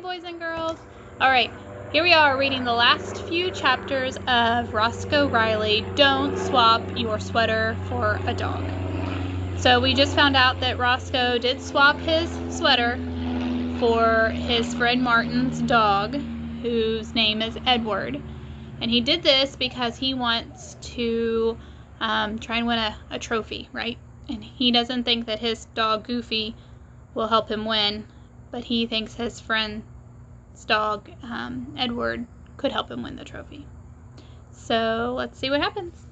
boys and girls. All right, here we are reading the last few chapters of Roscoe Riley, Don't Swap Your Sweater for a Dog. So we just found out that Roscoe did swap his sweater for his friend Martin's dog, whose name is Edward. And he did this because he wants to try and win a trophy, right? And he doesn't think that his dog Goofy will help him win, but he thinks his friend's dog, Edward, could help him win the trophy. So let's see what happens.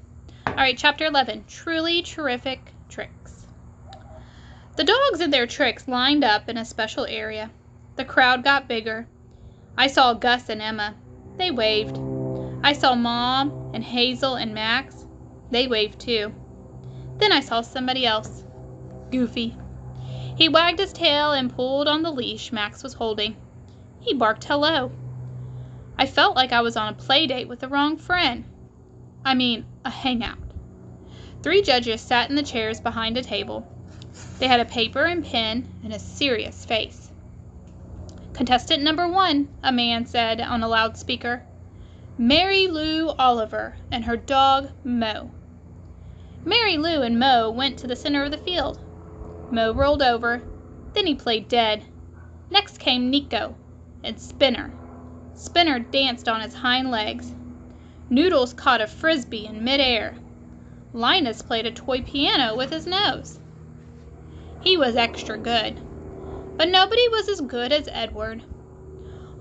All right, Chapter 11, Truly Terrific Tricks. The dogs and their tricks lined up in a special area. The crowd got bigger. I saw Gus and Emma. They waved. I saw Mom and Hazel and Max. They waved too. Then I saw somebody else. Goofy. He wagged his tail and pulled on the leash Max was holding. He barked hello. I felt like I was on a play date with the wrong friend. I mean, a hangout. 3 judges sat in the chairs behind a table. They had a paper and pen and a serious face. Contestant number 1, a man said on a loudspeaker. Mary Lou Oliver and her dog, Mo. Mary Lou and Mo went to the center of the field. Mo rolled over, then he played dead. Next came Nico and Spinner. Spinner danced on his hind legs. Noodles caught a frisbee in midair. Linus played a toy piano with his nose. He was extra good, but nobody was as good as Edward.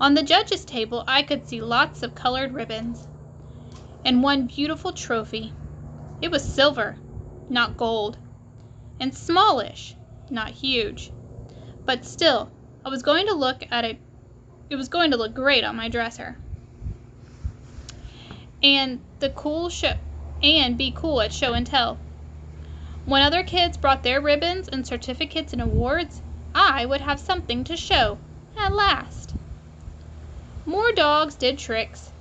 On the judges' table, I could see lots of colored ribbons and one beautiful trophy. It was silver, not gold, and smallish, not huge. But still, I was going to look at it. It was going to look great on my dresser. And be cool at show and tell. When other kids brought their ribbons and certificates and awards, I would have something to show at last. More dogs did tricks.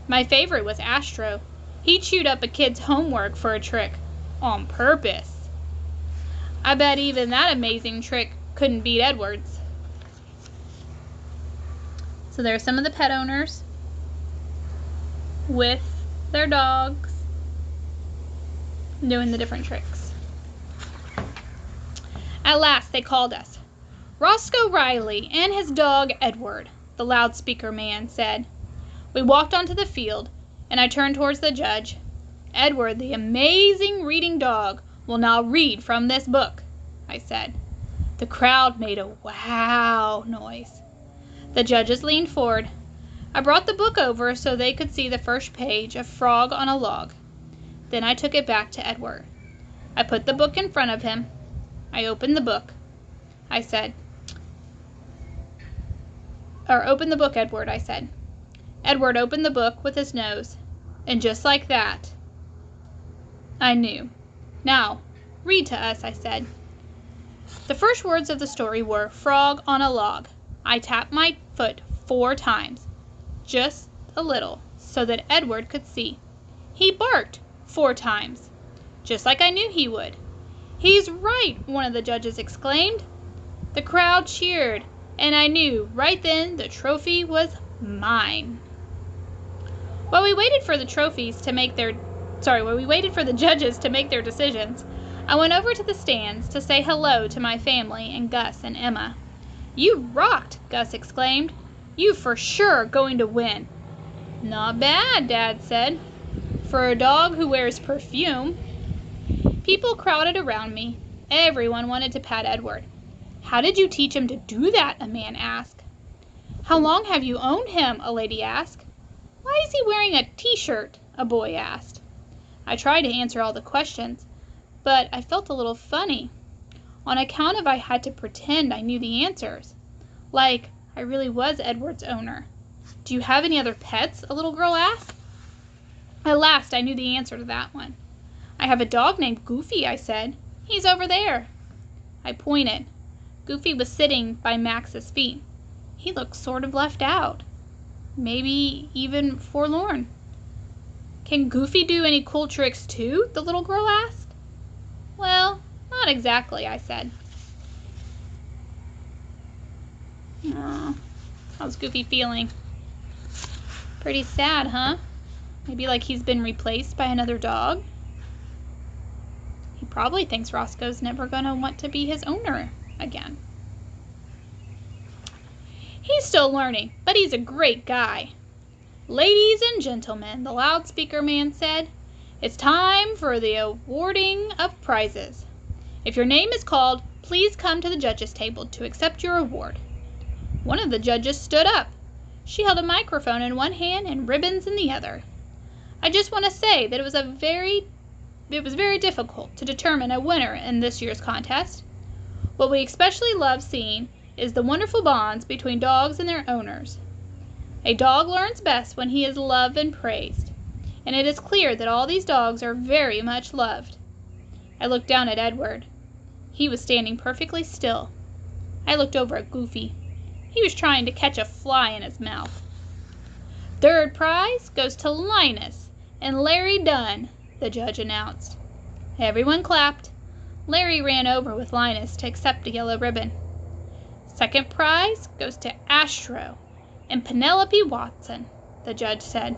My favorite was Astro. He chewed up a kid's homework for a trick on purpose. I bet even that amazing trick couldn't beat Edward's. So there's some of the pet owners with their dogs doing the different tricks. At last they called us. Roscoe Riley and his dog Edward, the loudspeaker man said. We walked onto the field, and I turned towards the judge. Edward, the amazing reading dog, will now read from this book, I said. The crowd made a wow noise. The judges leaned forward. I brought the book over so they could see the first page, a frog on a log. Then I took it back to Edward. I put the book in front of him. I opened the book. I said, open the book, Edward, I said. Edward opened the book with his nose, and just like that, I knew. Now, read to us, I said. The first words of the story were, frog on a log. I tapped my foot 4 times, just a little, so that Edward could see. He barked 4 times, just like I knew he would. He's right, one of the judges exclaimed. The crowd cheered, and I knew right then the trophy was mine. While we waited for the judges to make their decisions, I went over to the stands to say hello to my family and Gus and Emma. You rocked, Gus exclaimed. You for sure going to win. Not bad, Dad said. For a dog who wears perfume. People crowded around me. Everyone wanted to pat Edward. How did you teach him to do that? A man asked. How long have you owned him? A lady asked. Why is he wearing a t-shirt? A boy asked. I tried to answer all the questions, but I felt a little funny, on account of I had to pretend I knew the answers, like I really was Edward's owner. Do you have any other pets? A little girl asked. At last I knew the answer to that one. I have a dog named Goofy, I said. He's over there. I pointed. Goofy was sitting by Max's feet. He looked sort of left out, maybe even forlorn. Can Goofy do any cool tricks too? The little girl asked. Well, not exactly, I said. How's Goofy feeling? Pretty sad, huh? Maybe like he's been replaced by another dog? He probably thinks Roscoe's never gonna want to be his owner again. He's still learning, but he's a great guy. Ladies and gentlemen, the loudspeaker man said, it's time for the awarding of prizes. If your name is called, please come to the judges' table to accept your award. One of the judges stood up. She held a microphone in one hand and ribbons in the other. I just want to say that it was very difficult to determine a winner in this year's contest. What we especially love seeing is the wonderful bonds between dogs and their owners. A dog learns best when he is loved and praised, and it is clear that all these dogs are very much loved. I looked down at Edward. He was standing perfectly still. I looked over at Goofy. He was trying to catch a fly in his mouth. Third prize goes to Linus and Larry Dunn, the judge announced. Everyone clapped. Larry ran over with Linus to accept a yellow ribbon. Second prize goes to Astro and Penelope Watson, the judge said.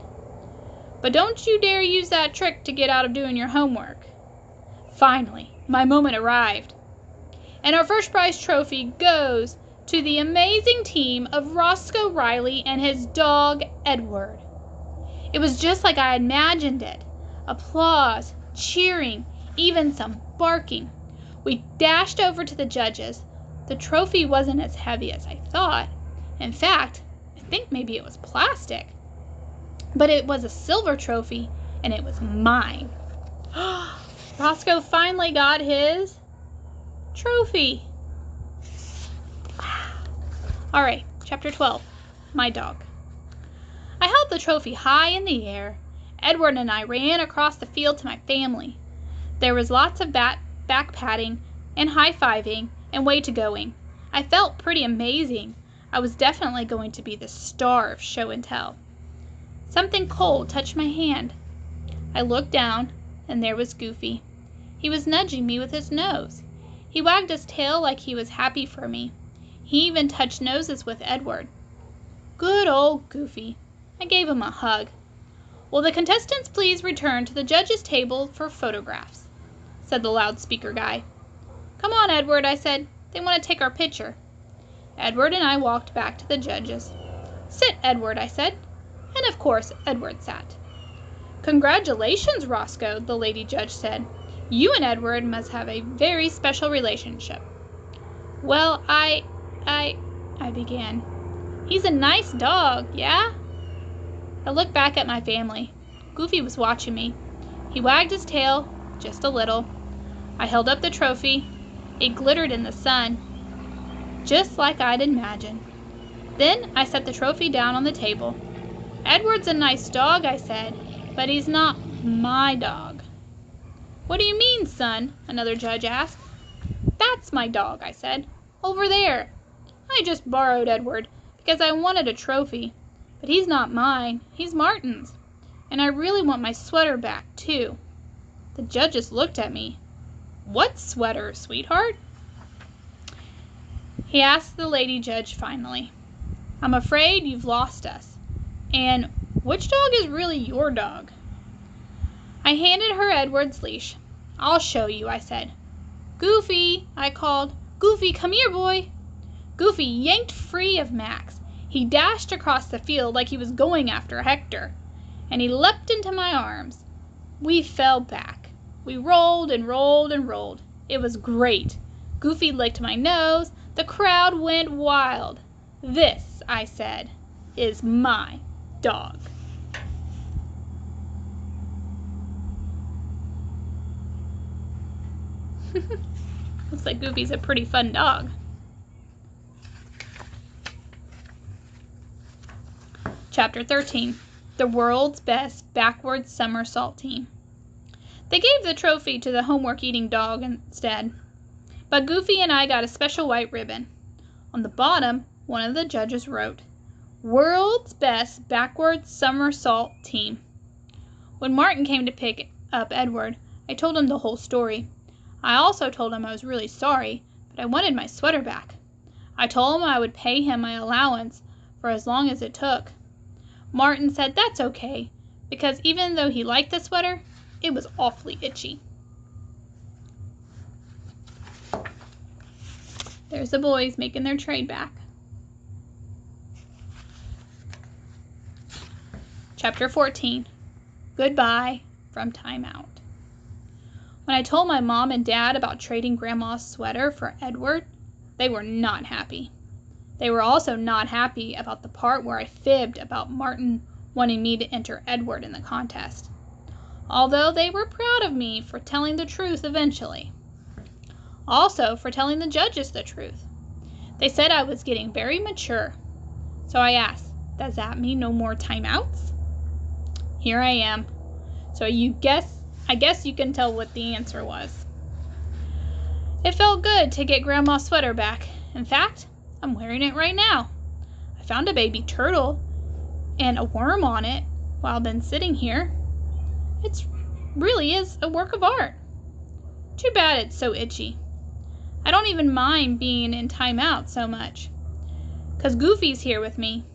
But don't you dare use that trick to get out of doing your homework. Finally, my moment arrived. And our first prize trophy goes to the amazing team of Roscoe Riley and his dog, Edward. It was just like I imagined it. Applause, cheering, even some barking. We dashed over to the judges. The trophy wasn't as heavy as I thought. In fact, I think maybe it was plastic. But it was a silver trophy, and it was mine. Roscoe finally got his trophy. All right, chapter 12, my dog. I held the trophy high in the air. Edward and I ran across the field to my family. There was lots of back patting and high-fiving and way-to-going. I felt pretty amazing. I was definitely going to be the star of show and tell. Something cold touched my hand. I looked down, and there was Goofy. He was nudging me with his nose. He wagged his tail like he was happy for me. He even touched noses with Edward. Good old Goofy. I gave him a hug. Will the contestants please return to the judges' table for photographs, said the loudspeaker guy. Come on, Edward, I said. They want to take our picture. Edward and I walked back to the judges. Sit, Edward, I said. And of course, Edward sat. Congratulations, Roscoe, the lady judge said. You and Edward must have a very special relationship. Well, I began. He's a nice dog, yeah? I looked back at my family. Goofy was watching me. He wagged his tail, just a little. I held up the trophy. It glittered in the sun, just like I'd imagined. Then I set the trophy down on the table. Edward's a nice dog, I said, but he's not my dog. What do you mean, son? Another judge asked. That's my dog, I said. Over there. I just borrowed Edward because I wanted a trophy. But he's not mine. He's Martin's. And I really want my sweater back, too. The judges looked at me. What sweater, sweetheart? He asked the lady judge finally. I'm afraid you've lost us. And which dog is really your dog? I handed her Edward's leash. I'll show you, I said. Goofy, I called. Goofy, come here, boy. Goofy yanked free of Max. He dashed across the field like he was going after Hector, and he leapt into my arms. We fell back. We rolled and rolled and rolled. It was great. Goofy licked my nose. The crowd went wild. This, I said, is my dog. Looks like Goofy's a pretty fun dog. Chapter 13, the world's best backward somersault team. They gave the trophy to the homework-eating dog instead, but Goofy and I got a special white ribbon. On the bottom, one of the judges wrote, World's best backward somersault team. When Martin came to pick up Edward, I told him the whole story. I also told him I was really sorry, but I wanted my sweater back. I told him I would pay him my allowance for as long as it took. Martin said that's okay, because even though he liked the sweater, it was awfully itchy. There's the boys making their trade back. Chapter 14. Goodbye from timeout. When I told my mom and dad about trading Grandma's sweater for Edward, they were not happy. They were also not happy about the part where I fibbed about Martin wanting me to enter Edward in the contest, although they were proud of me for telling the truth eventually. Also for telling the judges the truth. They said I was getting very mature. So I asked, does that mean no more timeouts? Here I am. So I guess you can tell what the answer was. It felt good to get Grandma's sweater back. In fact, I'm wearing it right now. I found a baby turtle and a worm on it while I've been sitting here. It really is a work of art. Too bad it's so itchy. I don't even mind being in timeout so much, 'cause Goofy's here with me.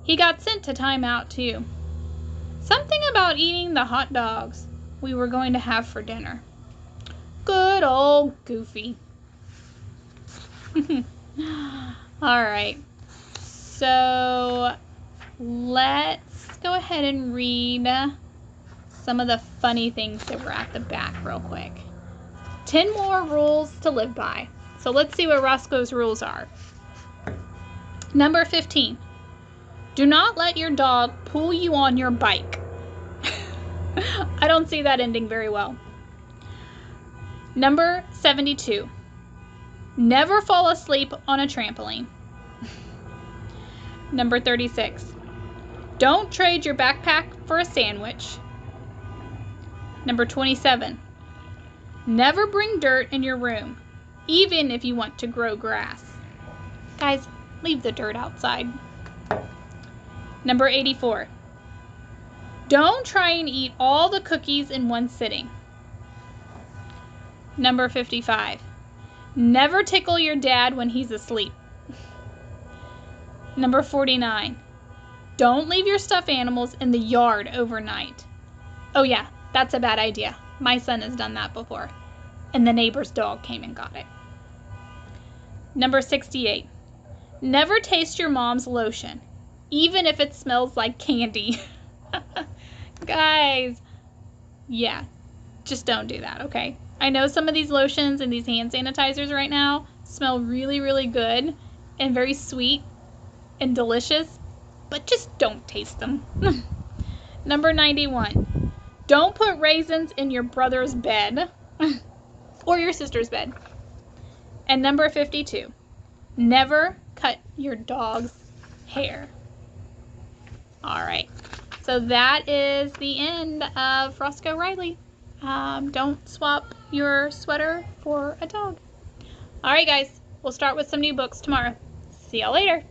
He got sent to timeout too. Something about eating the hot dogs we were going to have for dinner. Good old Goofy. Alright, so let's go ahead and read some of the funny things that were at the back real quick. 10 more rules to live by. So let's see what Roscoe's rules are. Number 15. Do not let your dog pull you on your bike. I don't see that ending very well. Number 72. Never fall asleep on a trampoline. Number 36. Don't trade your backpack for a sandwich. Number 27. Never bring dirt in your room, even if you want to grow grass. Guys, leave the dirt outside. Number 84. Don't try and eat all the cookies in one sitting. Number 55. Never tickle your dad when he's asleep. Number 49. Don't leave your stuffed animals in the yard overnight. Oh yeah, that's a bad idea. My son has done that before, and the neighbor's dog came and got it. Number 68. Never taste your mom's lotion, even if it smells like candy. Guys, yeah, just don't do that, okay? I know some of these lotions and these hand sanitizers right now smell really, really good and very sweet and delicious, but just don't taste them. Number 91. Don't put raisins in your brother's bed or your sister's bed. And number 52. Never cut your dog's hair. All right. So that is the end of Roscoe Riley. Don't swap your sweater for a dog. All right, guys. We'll start with some new books tomorrow. See y'all later.